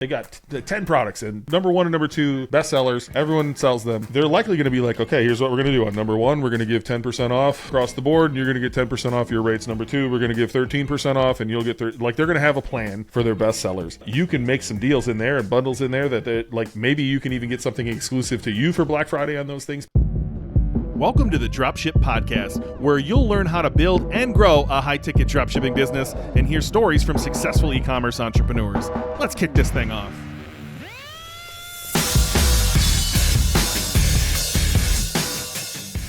They got 10 products, and number 1 and number 2 bestsellers. Everyone sells them. They're likely going to be like, okay, here's what we're going to do. On number 1, we're going to give 10% off across the board, and you're going to get 10% off your rates. Number 2, we're going to give 13% off, and you'll get like they're going to have a plan for their bestsellers. You can make some deals in there and bundles in there that like maybe you can even get something exclusive to you for Black Friday on those things. Welcome to the Dropship Podcast, where you'll learn how to build and grow a high-ticket dropshipping business and hear stories from successful e-commerce entrepreneurs. Let's kick this thing off.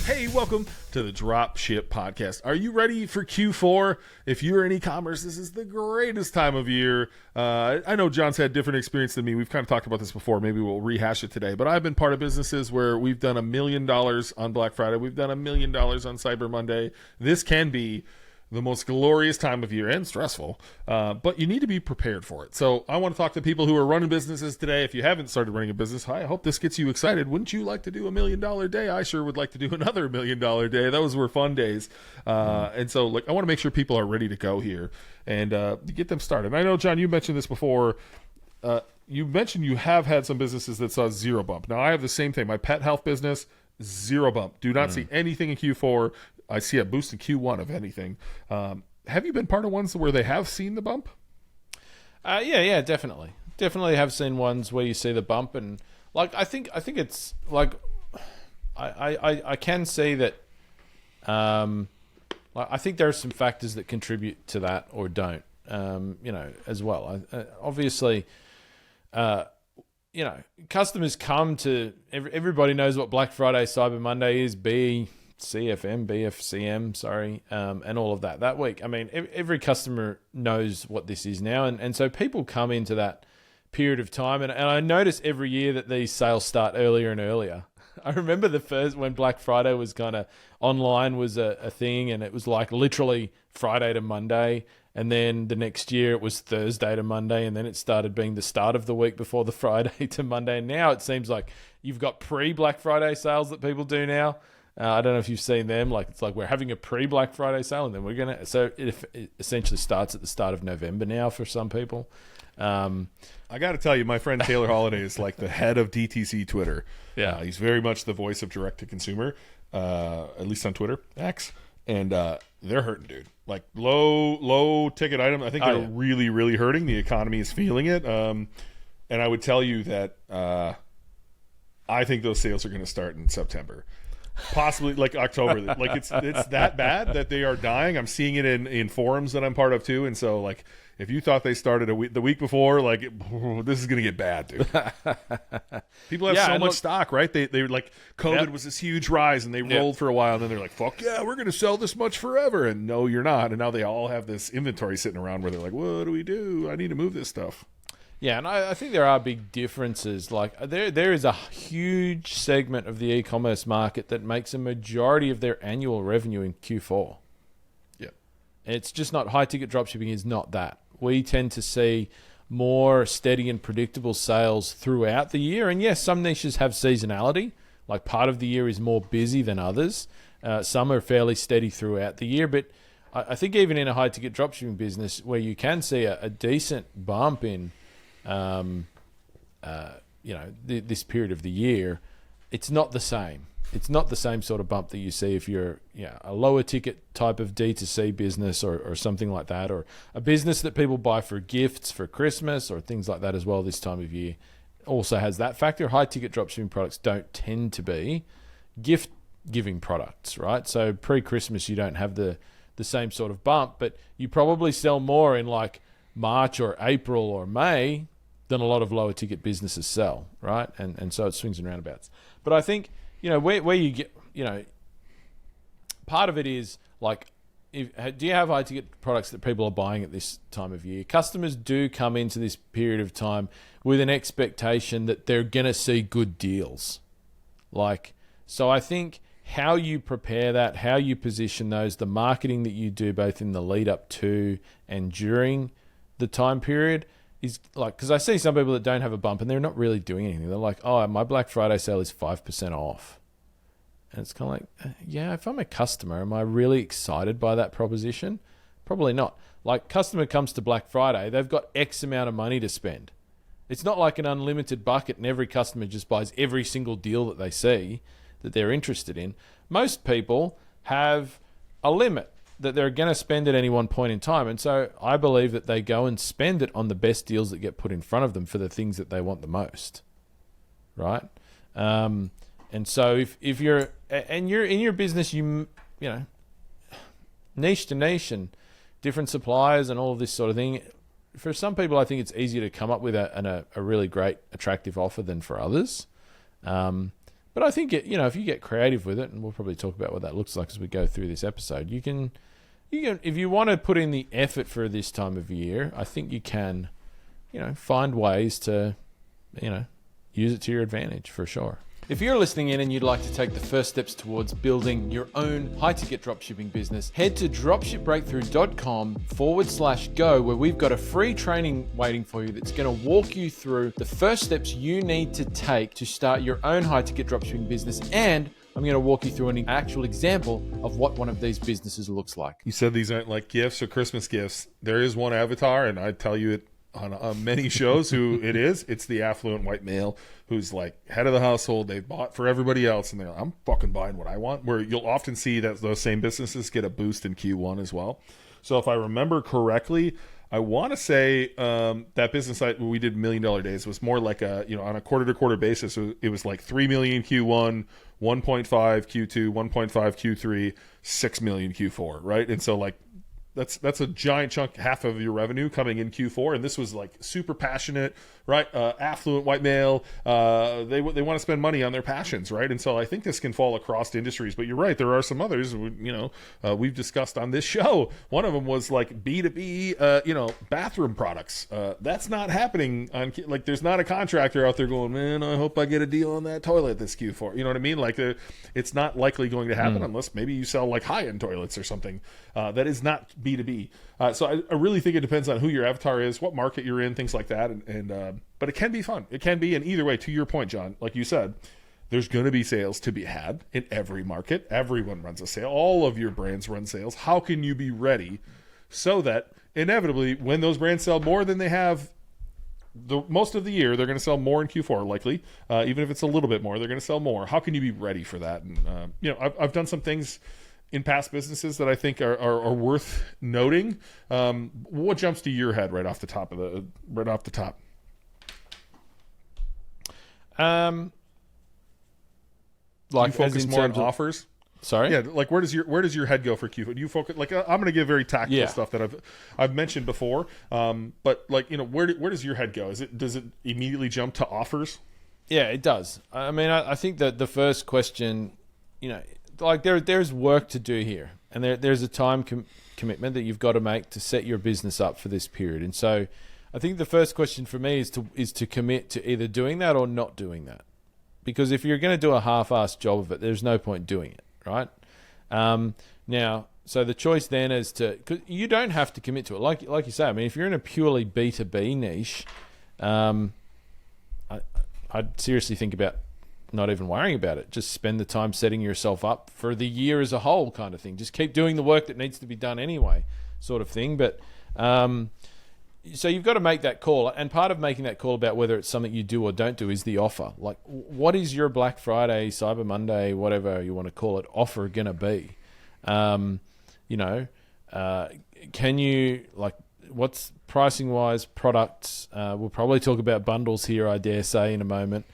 Hey, welcome to the Dropship Podcast. Are you ready for Q4? If you're in e-commerce, this is the greatest time of year. I know John's had different experience than me. We've kind of talked about this before. Maybe we'll rehash it today. But I've been part of businesses where we've done $1 million on Black Friday. We've done $1 million on Cyber Monday. This can be the most glorious time of year and stressful, but you need to be prepared for it. So I want to talk to people who are running businesses today. If you haven't started running a business, I hope this gets you excited. Wouldn't you like to do $1 million day? I sure would like to do another $1 million day. Those were fun days. And so I want to make sure people are ready to go here and get them started. And I know, John, you mentioned this before. You mentioned you have had some businesses that saw zero bump. Now I have the same thing. My pet health business, zero bump. Do not see anything in Q4. I see a boost in Q1 of anything. Have you been part of ones where they have seen the bump? Yeah, definitely. Definitely have seen ones where you see the bump, and like I think it's like I can see that. I think there are some factors that contribute to that or don't. As well. Obviously, customers come to everybody knows what Black Friday, Cyber Monday is. BFCM, and all of that week. I mean, every customer knows what this is now, and so people come into that period of time, and I notice every year that these sales start earlier and earlier. I remember the first when Black Friday was kind of online was a thing, and it was like literally Friday to Monday, and then the next year it was Thursday to Monday, and then it started being the start of the week before the Friday to Monday. And now it seems like you've got pre-Black Friday sales that people do now. I don't know if you've seen them. Like it's like we're having a pre-Black Friday sale, and then we're gonna. So it essentially starts at the start of November now for some people. I got to tell you, my friend Taylor Holiday is like the head of DTC Twitter. Yeah, he's very much the voice of direct to consumer, at least on Twitter X, and they're hurting, dude. Like low ticket items. I think they're really, really hurting. The economy is feeling it. And I would tell you that I think those sales are going to start in September. Possibly like October. Like it's that bad that they are dying. I'm seeing it in forums that I'm part of too. And so like if you thought they started the week before, like this is gonna get bad, dude. People have so much stock, right? They like COVID was this huge rise, and they rolled for a while, and then they're like, fuck yeah, we're gonna sell this much forever. And no, you're not. And now they all have this inventory sitting around where they're like, what do we do? I need to move this stuff. Yeah, and I think there are big differences. Like there is a huge segment of the e-commerce market that makes a majority of their annual revenue in Q4. Yeah. It's just not high-ticket dropshipping is not that. We tend to see more steady and predictable sales throughout the year. And yes, some niches have seasonality. Like part of the year is more busy than others. Some are fairly steady throughout the year. But I think even in a high-ticket dropshipping business where you can see a decent bump in this period of the year, it's not the same. It's not the same sort of bump that you see if you're a lower ticket type of D2C business or something like that, or a business that people buy for gifts for Christmas or things like that as well this time of year. Also has that factor. High ticket dropshipping products don't tend to be gift giving products, right? So pre-Christmas you don't have the same sort of bump, but you probably sell more in like March or April or May than a lot of lower ticket businesses sell, right? And so it swings and roundabouts. But I think, where you get, part of it is like, do you have high ticket products that people are buying at this time of year? Customers do come into this period of time with an expectation that they're going to see good deals. So I think how you prepare that, how you position those, the marketing that you do both in the lead up to and during the time period is like, because I see some people that don't have a bump and they're not really doing anything. They're like, oh, my Black Friday sale is 5% off. And it's kind of like, if I'm a customer, am I really excited by that proposition? Probably not. Like, customer comes to Black Friday, they've got X amount of money to spend. It's not like an unlimited bucket and every customer just buys every single deal that they see that they're interested in. Most people have a limit that they're going to spend at any one point in time. And so I believe that they go and spend it on the best deals that get put in front of them for the things that they want the most, right? And so if you're in your business, you know, niche to niche and different suppliers and all of this sort of thing. For some people, I think it's easier to come up with a really great, attractive offer than for others. But I think if you get creative with it, and we'll probably talk about what that looks like as we go through this episode, you can if you want to put in the effort for this time of year, I think you can, find ways to, use it to your advantage for sure. If you're listening in and you'd like to take the first steps towards building your own high-ticket dropshipping business, head to dropshipbreakthru.com/go, where we've got a free training waiting for you that's going to walk you through the first steps you need to take to start your own high-ticket dropshipping business. And I'm going to walk you through an actual example of what one of these businesses looks like. You said these aren't like gifts or Christmas gifts. There is one avatar, and I tell you it on many shows who it is. It's the affluent white male who's like head of the household. They've bought for everybody else, and they're like, I'm fucking buying what I want. Where you'll often see that those same businesses get a boost in Q1 as well. So if I remember correctly, I want to say that business we did $1 Million Days was more like on a quarter-to-quarter basis. It was like 3 million Q1, 1.5 Q2, 1.5 Q3, 6 million Q4, right? And so like that's a giant chunk, half of your revenue coming in Q4. And this was like super passionate, right? Affluent white male. They want to spend money on their passions, right? And so I think this can fall across industries. But you're right, there are some others. We've discussed on this show. One of them was like B2B, bathroom products. That's not happening on like. There's not a contractor out there going, man, I hope I get a deal on that toilet this Q4. You know what I mean? Like it's not likely going to happen unless maybe you sell like high-end toilets or something. That is not B2B. So I really think it depends on who your avatar is, what market you're in, things like that. But it can be fun. It can be. And either way, to your point, John, like you said, there's going to be sales to be had in every market. Everyone runs a sale. All of your brands run sales. How can you be ready so that inevitably when those brands sell more than they have most of the year, they're going to sell more in Q4 likely. Even if it's a little bit more, they're going to sell more. How can you be ready for that? And I've done some things in past businesses that I think are worth noting. What jumps to your head right off the top? Like you focus more on offers. Sorry, yeah. Like where does your head go for Q4? Do you focus like I'm going to give very tactical stuff that I've mentioned before. But like where does your head go? Does it immediately jump to offers? Yeah, it does. I mean, I think that the first question, like there's work to do here, and there's a time commitment that you've got to make to set your business up for this period. And so I think the first question for me is to commit to either doing that or not doing that. Because if you're going to do a half-assed job of it, there's no point doing it, right? Now, so the choice then is cause you don't have to commit to it. Like you say, I mean, if you're in a purely B2B niche, I'd seriously think about not even worrying about it. Just spend the time setting yourself up for the year as a whole kind of thing. Just keep doing the work that needs to be done anyway, sort of thing. But so you've got to make that call. And part of making that call about whether it's something you do or don't do is the offer. Like, what is your Black Friday, Cyber Monday, whatever you want to call it, offer going to be? Can you, like, what's pricing-wise, products? We'll probably talk about bundles here, I dare say, in a moment.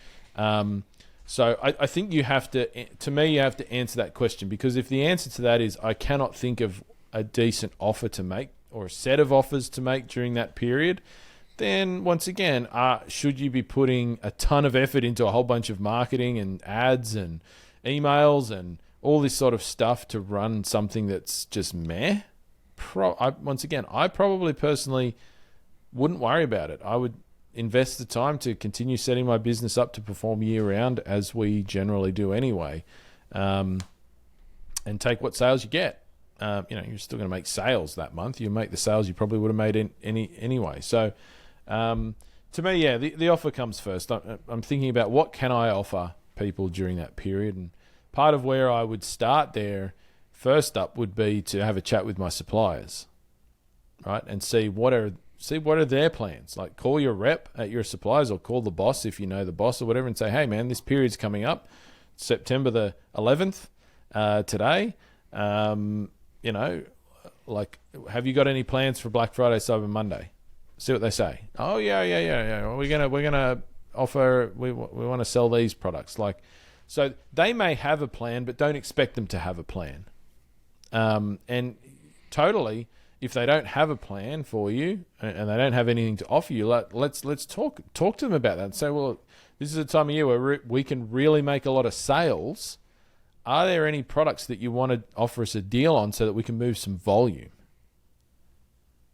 So I think you have to answer that question, because if the answer to that is I cannot think of a decent offer to make or a set of offers to make during that period, then once again, should you be putting a ton of effort into a whole bunch of marketing and ads and emails and all this sort of stuff to run something that's just meh? Once again, I probably personally wouldn't worry about it. I would invest the time to continue setting my business up to perform year round, as we generally do anyway, and take what sales you get. You're still going to make sales that month. You make the sales you probably would have made anyway. So to me, yeah, the offer comes first. I'm thinking about what can I offer people during that period, and part of where I would start there first up would be to have a chat with my suppliers, right, and see what are see what are their plans. Like, call your rep at your suppliers, or call the boss if you know the boss or whatever, and say, hey man, this period's coming up, September the 11th, today. You know, like, have you got any plans for Black Friday, Cyber Monday? See what they say. Oh yeah. Well, we're gonna offer. We want to sell these products. Like, so they may have a plan, but don't expect them to have a plan. And totally, if they don't have a plan for you and they don't have anything to offer you, let's talk to them about that and say, well, this is a time of year where we can really make a lot of sales. Are there any products that you want to offer us a deal on so that we can move some volume?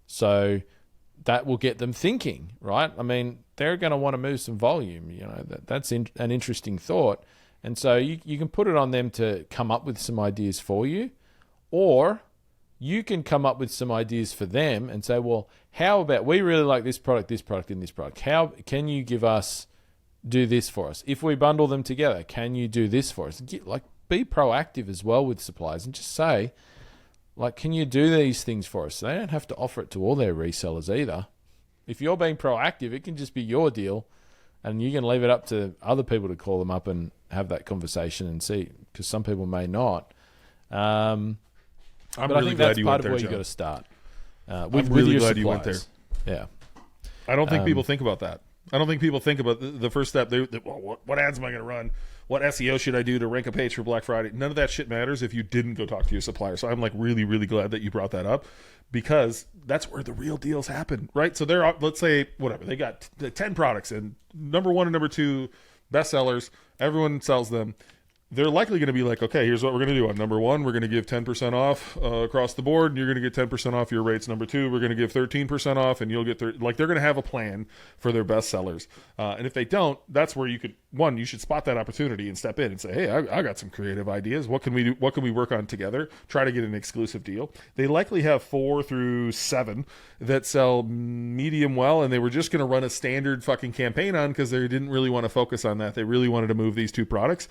So that will get them thinking, right? I mean, they're going to want to move some volume. You know, that's an interesting thought. And so you can put it on them to come up with some ideas for you, or you can come up with some ideas for them and say, well, how about, we really like this product, and this product. How can you do this for us? If we bundle them together, can you do this for us? Be proactive as well with suppliers and just say, like, can you do these things for us? They don't have to offer it to all their resellers either. If you're being proactive, it can just be your deal, and you can leave it up to other people to call them up and have that conversation and see, because some people may not. I'm really glad you went there, But I think that's part of where you got to start. I'm really glad you went there. Yeah. I don't think people think about that. I don't think people think about the first step. What ads am I going to run? What SEO should I do to rank a page for Black Friday? None of that shit matters if you didn't go talk to your supplier. So I'm like really, really glad that you brought that up, because that's where the real deals happen, right? So they're, let's say, whatever, they got 10 products, and number 1 and number 2 best sellers. Everyone sells them. They're likely going to be like, okay, here's what we're going to do. On number 1, we're going to give 10% off across the board, and you're going to get 10% off your rates. Number 2, we're going to give 13% off, and you'll get they're going to have a plan for their best sellers. And if they don't, that's where you should spot that opportunity and step in and say, hey, I got some creative ideas. What can we do? What can we work on together? Try to get an exclusive deal. They likely have 4 through 7 that sell medium well, and they were just going to run a standard fucking campaign on, because they didn't really want to focus on that. They really wanted to move these 2 products.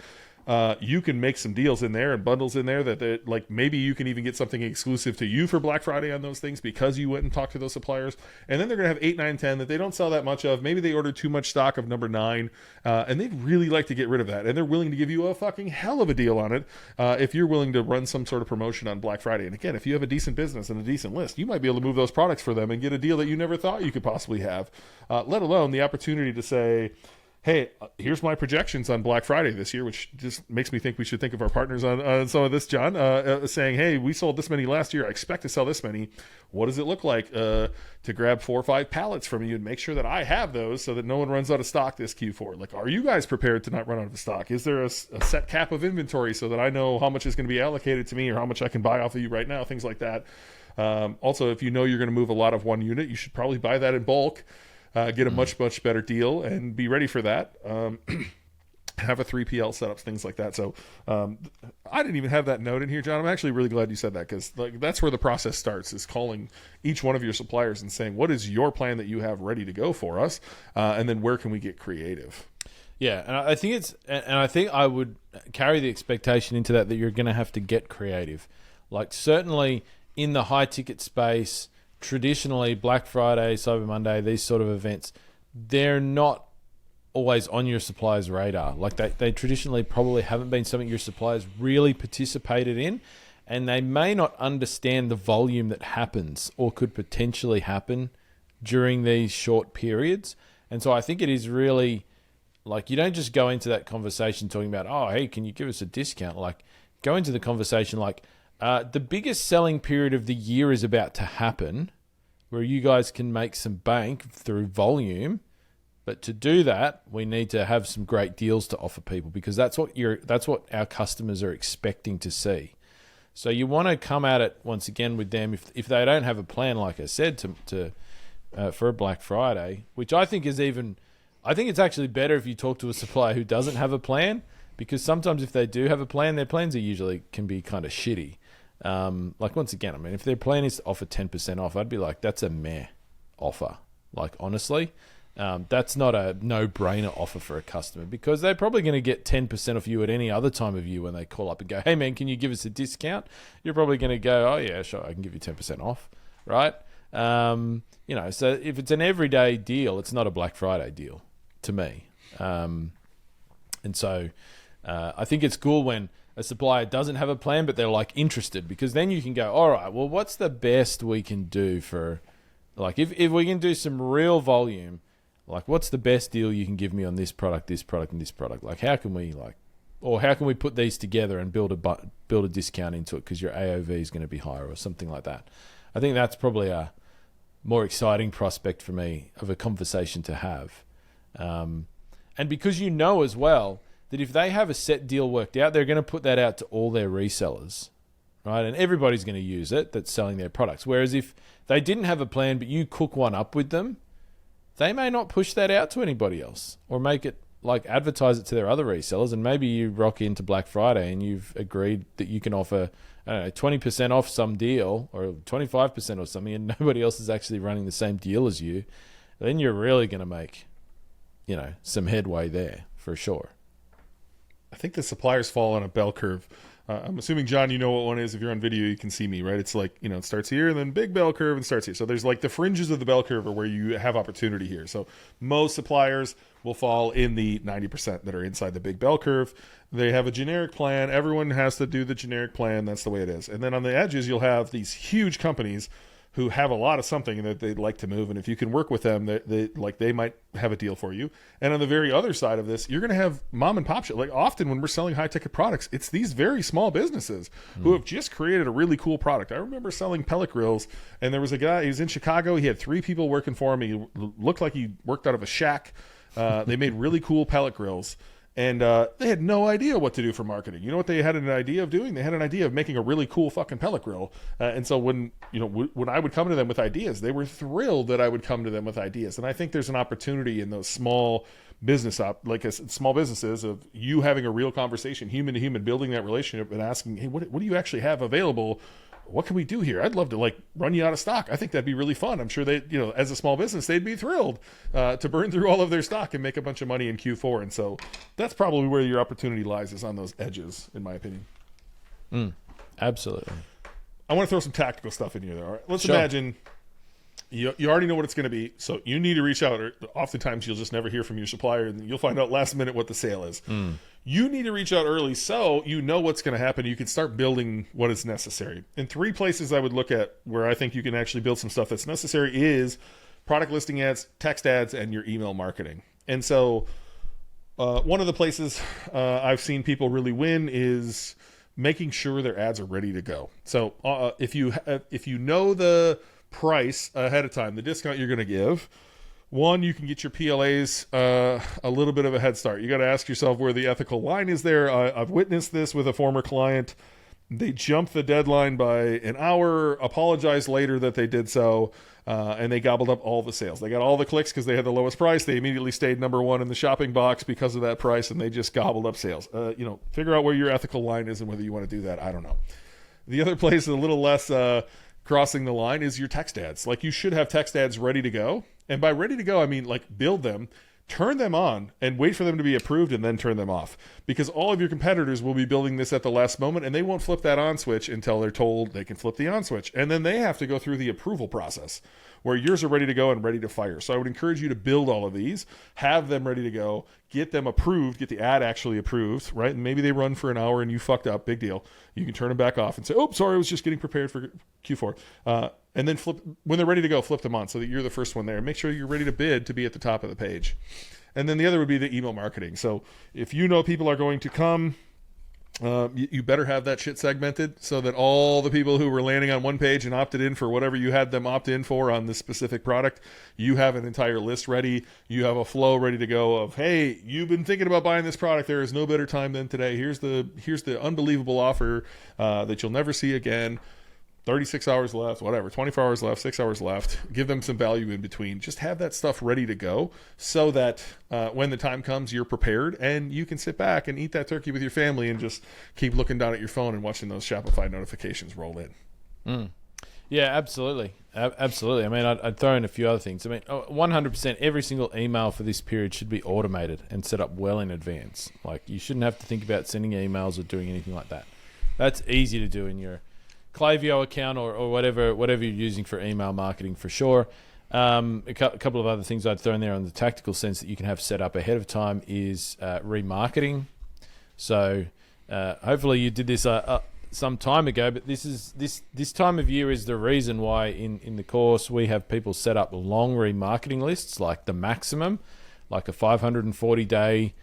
You can make some deals in there and bundles in there that like, maybe you can even get something exclusive to you for Black Friday on those things, because you went and talked to those suppliers. And then they're going to have 8, 9, 10 that they don't sell that much of. Maybe they ordered too much stock of number 9, and they'd really like to get rid of that. And they're willing to give you a fucking hell of a deal on it if you're willing to run some sort of promotion on Black Friday. And again, if you have a decent business and a decent list, you might be able to move those products for them and get a deal that you never thought you could possibly have, let alone the opportunity to say, hey, here's my projections on Black Friday this year, which just makes me think we should think of our partners on some of this, John, saying, hey, we sold this many last year. I expect to sell this many. What does it look like to grab 4 or 5 pallets from you and make sure that I have those so that no one runs out of stock this Q4? Like, are you guys prepared to not run out of stock? Is there a set cap of inventory so that I know how much is going to be allocated to me, or how much I can buy off of you right now? Things like that. Also, if you know you're going to move a lot of one unit, you should probably buy that in bulk. Get a much better deal and be ready for that. Have a 3PL setups, things like that. So I didn't even have that note in here, John. I'm actually really glad you said that, because that's where the process starts, is calling each one of your suppliers and saying, what is your plan that you have ready to go for us? And then where can we get creative? Yeah, and I think I would carry the expectation into that you're going to have to get creative. Like, certainly in the high ticket space, traditionally Black Friday, Cyber Monday, these sort of events, they're not always on your supplier's radar. Like, they traditionally probably haven't been something your suppliers really participated in, and they may not understand the volume that happens or could potentially happen during these short periods. And so I think it is really, like, you don't just go into that conversation talking about, oh, hey, can you give us a discount? Like, go into the conversation like, the biggest selling period of the year is about to happen, where you guys can make some bank through volume. But to do that, we need to have some great deals to offer people, because that's what our customers are expecting to see. So you want to come at it once again with them if they don't have a plan, like I said, for a Black Friday, which I think it's actually better if you talk to a supplier who doesn't have a plan, because sometimes if they do have a plan, their plans can be kind of shitty. Like, once again, I mean, if their plan is to offer 10% off, I'd be like, that's a meh offer. Like, honestly, that's not a no-brainer offer for a customer, because they're probably going to get 10% off you at any other time of year when they call up and go, hey man, can you give us a discount? You're probably going to go, oh yeah, sure, I can give you 10% off, right? So if it's an everyday deal, it's not a Black Friday deal to me. And so I think it's cool when a supplier doesn't have a plan, but they're like interested, because then you can go, all right, well, what's the best we can do for, like, if we can do some real volume, like, what's the best deal you can give me on this product, and this product? Like, how can we put these together and build a discount into it because your AOV is going to be higher or something like that? I think that's probably a more exciting prospect for me of a conversation to have. And because you know as well that if they have a set deal worked out, they're going to put that out to all their resellers, right? And everybody's going to use it that's selling their products. Whereas if they didn't have a plan, but you cook one up with them, they may not push that out to anybody else or make it, like, advertise it to their other resellers. And maybe you rock into Black Friday and you've agreed that you can offer, I don't know, 20% off some deal or 25% or something, and nobody else is actually running the same deal as you. Then you're really going to make, some headway there for sure. I think the suppliers fall on a bell curve. I'm assuming, John, you know what one is. If you're on video, you can see me, right? It's like, it starts here and then big bell curve and starts here. So there's like the fringes of the bell curve are where you have opportunity here. So most suppliers will fall in the 90% that are inside the big bell curve. They have a generic plan. Everyone has to do the generic plan. That's the way it is. And then on the edges, you'll have these huge companies who have a lot of something that they'd like to move. And if you can work with them, they might have a deal for you. And on the very other side of this, you're going to have mom and pop shop. Like, often when we're selling high ticket products, it's these very small businesses who have just created a really cool product. I remember selling pellet grills, and there was a guy, he was in Chicago. He had 3 people working for him. He looked like he worked out of a shack. They made really cool pellet grills. And they had no idea what to do for marketing. You know what they had an idea of doing? They had an idea of making a really cool fucking pellet grill. And so when I would come to them with ideas, they were thrilled that I would come to them with ideas. And I think there's an opportunity in those small small businesses of you having a real conversation, human to human, building that relationship and asking, hey, what do you actually have available? What can we do here? I'd love to run you out of stock. I think that'd be really fun. I'm sure they, as a small business, they'd be thrilled to burn through all of their stock and make a bunch of money in Q4. And so that's probably where your opportunity lies, is on those edges, in my opinion. Absolutely. I want to throw some tactical stuff in here, though. All right? Let's Sure. imagine you already know what it's going to be. So you need to reach out. Or oftentimes you'll just never hear from your supplier, and you'll find out last minute what the sale is. You need to reach out early so you know what's going to happen. You can start building what is necessary. And 3 places I would look at where I think you can actually build some stuff that's necessary is product listing ads, text ads, and your email marketing. And so one of the places I've seen people really win is making sure their ads are ready to go. So if you know the price ahead of time, the discount you're going to give, one, you can get your PLAs a little bit of a head start. You got to ask yourself where the ethical line is there. I've witnessed this with a former client. They jumped the deadline by an hour, apologized later that they did so, and they gobbled up all the sales. They got all the clicks because they had the lowest price. They immediately stayed number 1 in the shopping box because of that price, and they just gobbled up sales. Figure out where your ethical line is and whether you want to do that. I don't know. The other place is a little less crossing the line is your text ads. Like, you should have text ads ready to go. And by ready to go, I mean, build them, turn them on, and wait for them to be approved and then turn them off. Because all of your competitors will be building this at the last moment, and they won't flip that on switch until they're told they can flip the on switch. And then they have to go through the approval process where yours are ready to go and ready to fire. So I would encourage you to build all of these, have them ready to go, get them approved, get the ad actually approved, right? And maybe they run for an hour and you fucked up, big deal. You can turn them back off and say, oh, sorry, I was just getting prepared for Q4. And then when they're ready to go, flip them on so that you're the first one there. Make sure you're ready to bid to be at the top of the page. And then the other would be the email marketing. So if you know people are going to come, you better have that shit segmented so that all the people who were landing on one page and opted in for whatever you had them opt in for on this specific product, you have an entire list ready. You have a flow ready to go of, hey, you've been thinking about buying this product. There is no better time than today. Here's the unbelievable offer that you'll never see again. 36 hours left, whatever, 24 hours left, 6 hours left. Give them some value in between. Just have that stuff ready to go so that when the time comes, you're prepared and you can sit back and eat that turkey with your family and just keep looking down at your phone and watching those Shopify notifications roll in. Yeah, absolutely. Absolutely. I mean, I'd throw in a few other things. I mean, 100% every single email for this period should be automated and set up well in advance. Like, you shouldn't have to think about sending emails or doing anything like that. That's easy to do in your Klaviyo account or whatever you're using for email marketing for sure. A couple of other things I'd throw in there on the tactical sense that you can have set up ahead of time is remarketing. So hopefully you did this some time ago, but this time of year is the reason why in the course we have people set up long remarketing lists, like the maximum, like a 540-day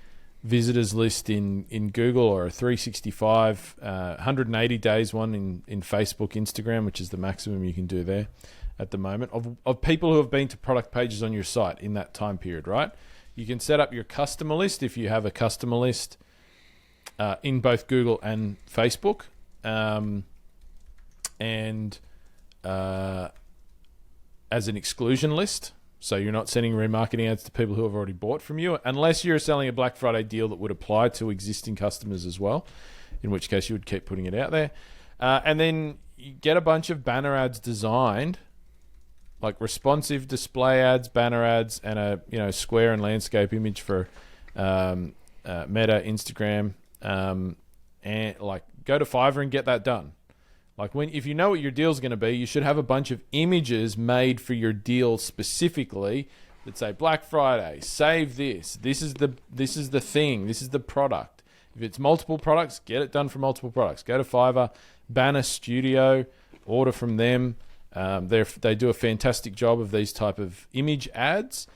visitors list in Google, or a 365, 180 days one in Facebook, Instagram, which is the maximum you can do there at the moment, of people who have been to product pages on your site in that time period, right? You can set up your customer list if you have a customer list in both Google and Facebook, and as an exclusion list. So you're not sending remarketing ads to people who have already bought from you, unless you're selling a Black Friday deal that would apply to existing customers as well, in which case you would keep putting it out there. And then you get a bunch of banner ads designed, like responsive display ads, banner ads, and a square and landscape image for Meta, Instagram, and like go to Fiverr and get that done. Like if you know what your deal's going to be, you should have a bunch of images made for your deal specifically that say Black Friday, save this. This is the thing. This is the product. If it's multiple products, get it done for multiple products. Go to Fiverr, Banner Studio, order from them. They do a fantastic job of these type of image ads.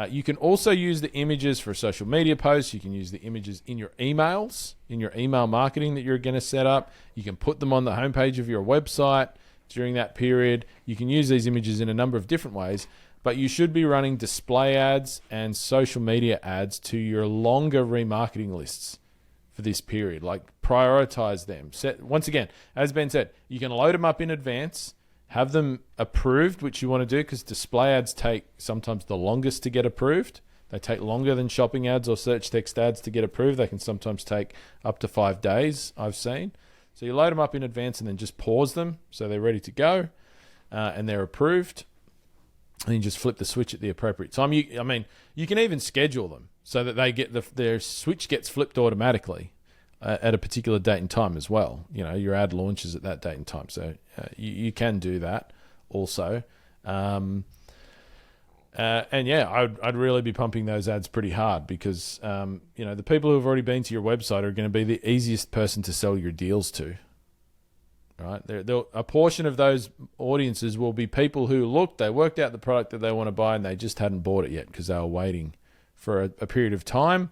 You can also use the images for social media posts. You can use the images in your emails, in your email marketing that you're going to set up. You can put them on the homepage of your website during that period. You can use these images in a number of different ways, but you should be running display ads and social media ads to your longer remarketing lists for this period. Like prioritize them. Once again, as Ben said, you can load them up in advance, have them approved, which you want to do, because display ads take sometimes the longest to get approved. They take longer than shopping ads or search text ads to get approved. They can sometimes take up to 5 days, I've seen. So you load them up in advance and then just pause them so they're ready to go and they're approved. And you just flip the switch at the appropriate time. You can even schedule them so that they get their switch gets flipped automatically at a particular date and time as well. Your ad launches at that date and time. So you can do that also. And yeah, I'd really be pumping those ads pretty hard because, the people who have already been to your website are going to be the easiest person to sell your deals to, right? A portion of those audiences will be people who they worked out the product that they want to buy and they just hadn't bought it yet because they were waiting for a period of time.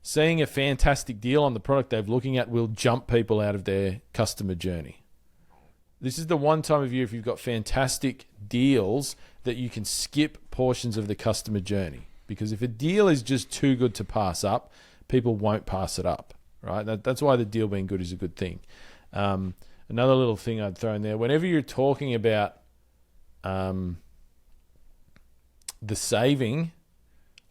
Seeing a fantastic deal on the product they're looking at will jump people out of their customer journey. This is the one time of year if you've got fantastic deals that you can skip portions of the customer journey. Because if a deal is just too good to pass up, people won't pass it up, right? That's why the deal being good is a good thing. Another little thing I'd throw in there, whenever you're talking about the saving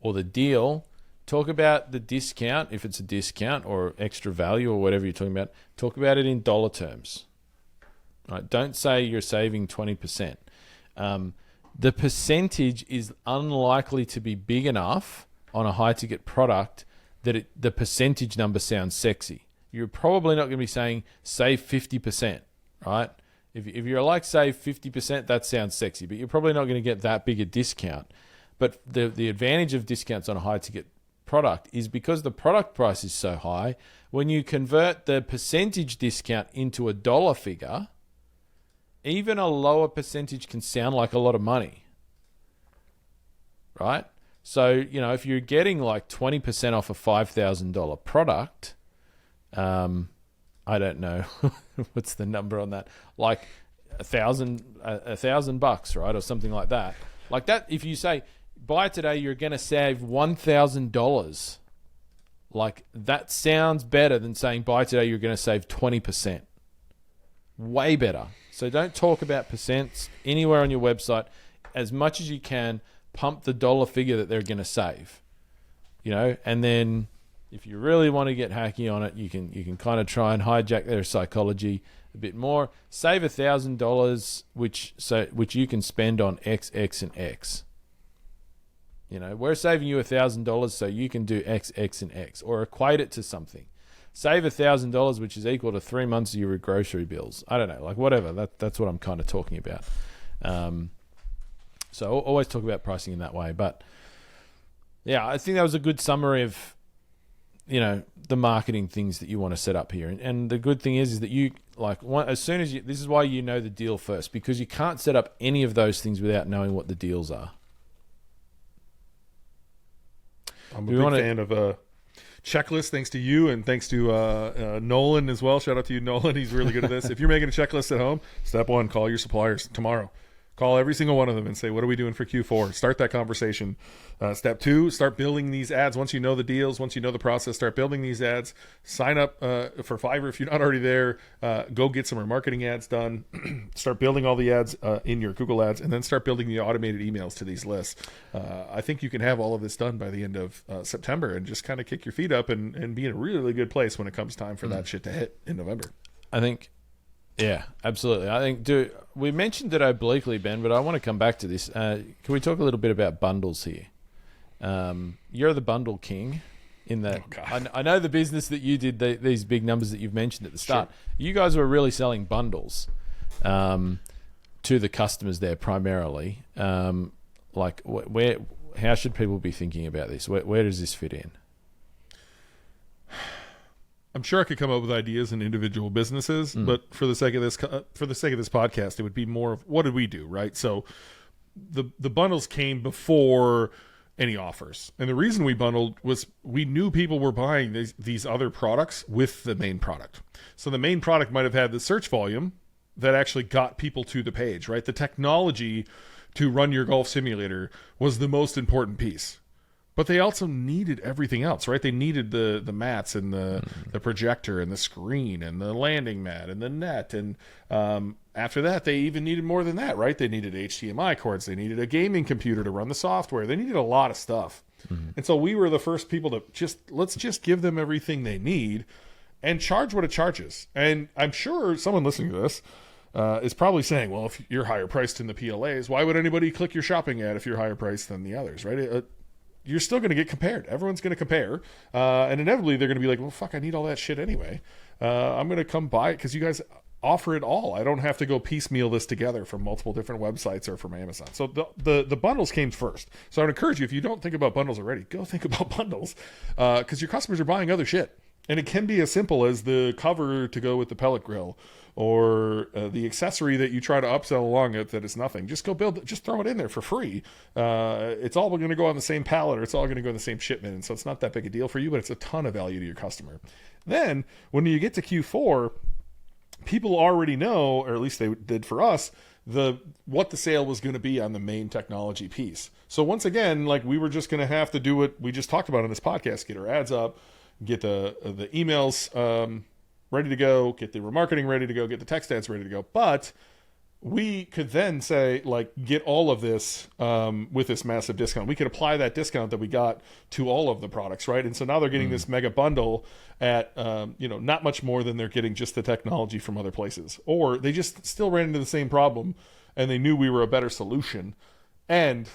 or the deal, talk about the discount, if it's a discount or extra value or whatever you're talking about. Talk about it in dollar terms. Right? Don't say you're saving 20%. The percentage is unlikely to be big enough on a high-ticket product that the percentage number sounds sexy. You're probably not going to be saying save 50%, right? If you're like save 50%, that sounds sexy, but you're probably not going to get that big a discount. But the advantage of discounts on a high-ticket product is because the product price is so high, when you convert the percentage discount into a dollar figure, even a lower percentage can sound like a lot of money, right? So, if you're getting like 20% off a $5,000 product, I don't know what's the number on that, like $1,000, right? Or something like that. Like that, if you say, buy today, you're going to save $1,000. Like that sounds better than saying buy today, you're going to save 20%. Way better. So don't talk about percents anywhere on your website. As much as you can, pump the dollar figure that they're going to save. And then if you really want to get hacky on it, you can kind of try and hijack their psychology a bit more. Save $1,000, which you can spend on X, X, and X. We're saving you $1,000 so you can do X, X, and X, or equate it to something. save $1,000, which is equal to 3 months of your grocery bills. I don't know, like whatever. That's what I'm kind of talking about. So I'll always talk about pricing in that way. But yeah, I think that was a good summary of, the marketing things that you want to set up here. And the good thing is that you, as soon as this is why you know the deal first, because you can't set up any of those things without knowing what the deals are. I'm a big fan of checklist, thanks to you, and thanks to Nolan as well. Shout out to you, Nolan. He's really good at this. If you're making a checklist at home, step 1, call your suppliers tomorrow. Call every single one of them and say, what are we doing for Q4? Start that conversation. Step 2, start building these ads. Once you know the deals, once you know the process, start building these ads. Sign up for Fiverr if you're not already there. Go get some remarketing ads done. Start building all the ads in your Google Ads, and then start building the automated emails to these lists. I think you can have all of this done by the end of September and just kind of kick your feet up and be in a really, really good place when it comes time for that shit to hit in November. I think... Yeah, absolutely. I think, we mentioned it obliquely, Ben, but I want to come back to this. Can we talk a little bit about bundles here? You're the bundle king in that. I know the business that you did, these big numbers that you've mentioned at the start. Sure. You guys were really selling bundles to the customers there primarily. How should people be thinking about this? Where does this fit in? I'm sure I could come up with ideas in individual businesses, but for the sake of this podcast, it would be more of what did we do, right? So the bundles came before any offers, and the reason we bundled was we knew people were buying these other products with the main product. So the main product might have had the search volume that actually got people to the page, right? The technology to run your golf simulator was the most important piece. But they also needed everything else, right? They needed the mats and the projector and the screen and the landing mat and the net. And after that, they even needed more than that, right? They needed HDMI cords. They needed a gaming computer to run the software. They needed a lot of stuff. And so we were the first people to let's just give them everything they need and charge what it charges. And I'm sure someone listening to this is probably saying, well, if you're higher priced in the PLAs, why would anybody click your shopping ad if you're higher priced than the others, right? You're still going to get compared. Everyone's going to compare. And inevitably, they're going to be like, well, fuck, I need all that shit anyway. I'm going to come buy it because you guys offer it all. I don't have to go piecemeal this together from multiple different websites or from Amazon. So the bundles came first. So I would encourage you, if you don't think about bundles already, go think about bundles because your customers are buying other shit. And it can be as simple as the cover to go with the pellet grill or the accessory that you try to upsell along it that is nothing. Just go build it. Just throw it in there for free. It's all going to go on the same pallet or it's all going to go in the same shipment. And so it's not that big a deal for you, but it's a ton of value to your customer. Then when you get to Q4, people already know, or at least they did for us, what the sale was going to be on the main technology piece. So once again, like we were just going to have to do what we just talked about in this podcast, get our ads up, get the emails ready to go, get the remarketing ready to go, get the text ads ready to go. But we could then say, like, get all of this with this massive discount. We could apply that discount that we got to all of the products, right? And so now they're getting this mega bundle at, not much more than they're getting just the technology from other places. Or they just still ran into the same problem and they knew we were a better solution. And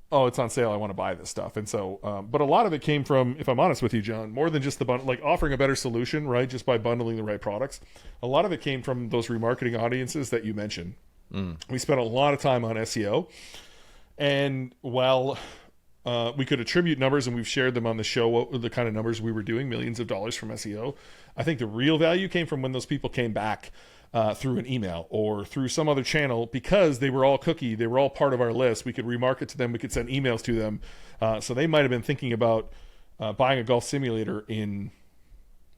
it's on sale, I want to buy this stuff. And so, but a lot of it came from, if I'm honest with you, John, more than just the bundle, like offering a better solution, right? Just by bundling the right products. A lot of it came from those remarketing audiences that you mentioned. We spent a lot of time on SEO. And while we could attribute numbers, and we've shared them on the show, what the kind of numbers we were doing, millions of dollars from SEO, I think the real value came from when those people came back through an email or through some other channel, because they were all cookie, they were all part of our list. We could remarket to them, we could send emails to them. So they might have been thinking about buying a golf simulator in,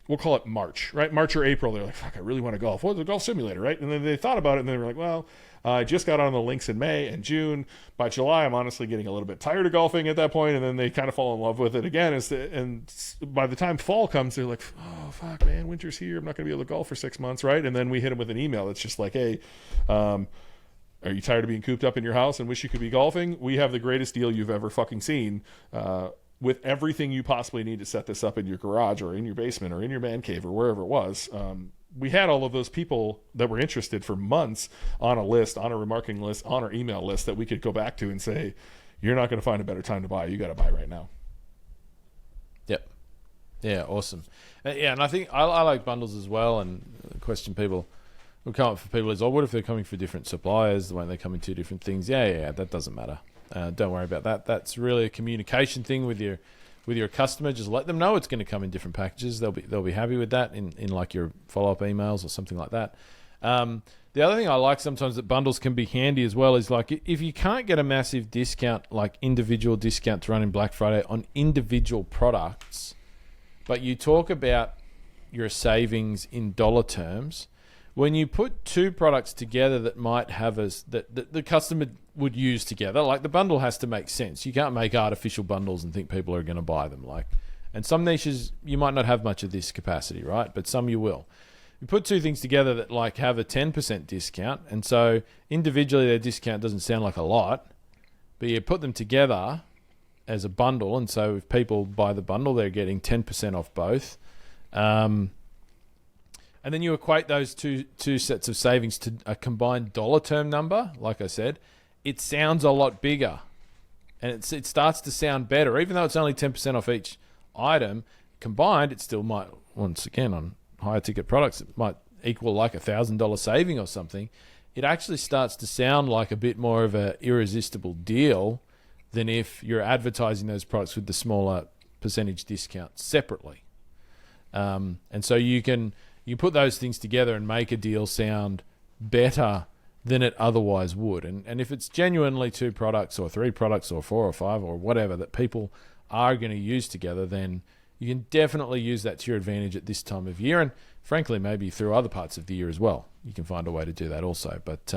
we'll call it March, right? March or April. They're like, fuck, I really want to golf. What's a golf simulator, right? And then they thought about it and they were like, well, I just got on the links in May and June. By July, I'm honestly getting a little bit tired of golfing at that point. And then they kind of fall in love with it again. And by the time fall comes, they're like, oh, fuck, man, winter's here. I'm not going to be able to golf for 6 months, right? And then we hit them with an email that's just like, hey, are you tired of being cooped up in your house and wish you could be golfing? We have the greatest deal you've ever fucking seen. With everything you possibly need to set this up in your garage or in your basement or in your man cave or wherever it was. We had all of those people that were interested for months on a list, on a remarketing list, on our email list that we could go back to and say, you're not going to find a better time to buy. You got to buy right now. Yep. Yeah, awesome. And I think I like bundles as well. And the question people will come up for people is, what if they're coming for different suppliers? Won't they come in two different things? Yeah, that doesn't matter. Don't worry about that. That's really a communication thing with your customer. Just let them know it's going to come in different packages. They'll be happy with that in like your follow-up emails or something like that. The other thing I like sometimes that bundles can be handy as well is like if you can't get a massive discount, like individual discount to run in Black Friday on individual products, but you talk about your savings in dollar terms, when you put two products together that might have that the customer would use together, like the bundle has to make sense. You can't make artificial bundles and think people are going to buy them. And some niches you might not have much of this capacity, right? But some you will. You put two things together that like have a 10% discount, and so individually their discount doesn't sound like a lot, but you put them together as a bundle, and so if people buy the bundle, they're getting 10% off both. And then you equate those two sets of savings to a combined dollar term number. Like I said, it sounds a lot bigger, and it starts to sound better, even though it's only 10% off each item. Combined, it still might, once again, on higher ticket products, it might equal like $1,000 saving or something. It actually starts to sound like a bit more of an irresistible deal than if you're advertising those products with the smaller percentage discount separately. And so you put those things together and make a deal sound better than it otherwise would. And if it's genuinely two products or three products or four or five or whatever that people are going to use together, then you can definitely use that to your advantage at this time of year, and frankly, maybe through other parts of the year as well. You can find a way to do that also. But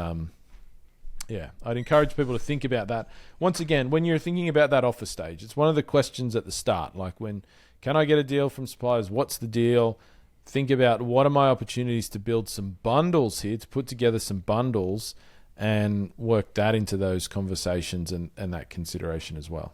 yeah, I'd encourage people to think about that. Once again, when you're thinking about that offer stage, it's one of the questions at the start. Like, when can I get a deal from suppliers? What's the deal? Think about what are my opportunities to build some bundles here, to put together some bundles and work that into those conversations and that consideration as well.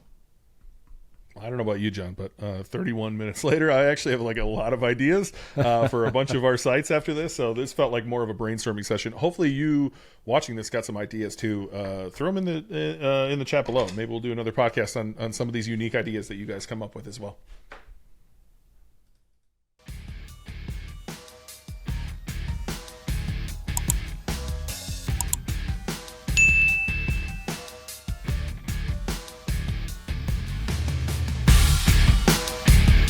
I don't know about you, John, but 31 minutes later, I actually have like a lot of ideas for a bunch of our sites after this. So this felt like more of a brainstorming session. Hopefully you watching this got some ideas too. Throw them in the chat below. Maybe we'll do another podcast on some of these unique ideas that you guys come up with as well.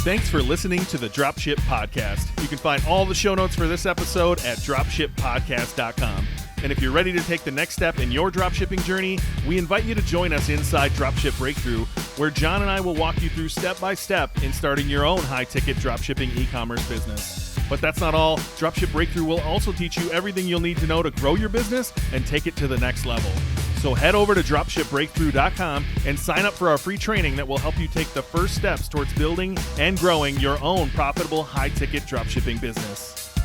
Thanks for listening to the Dropship Podcast. You can find all the show notes for this episode at dropshippodcast.com. And if you're ready to take the next step in your dropshipping journey, we invite you to join us inside Dropship Breakthru, where John and I will walk you through step by step in starting your own high-ticket dropshipping e-commerce business. But that's not all. Dropship Breakthru will also teach you everything you'll need to know to grow your business and take it to the next level. So head over to dropshipbreakthru.com and sign up for our free training that will help you take the first steps towards building and growing your own profitable high-ticket dropshipping business.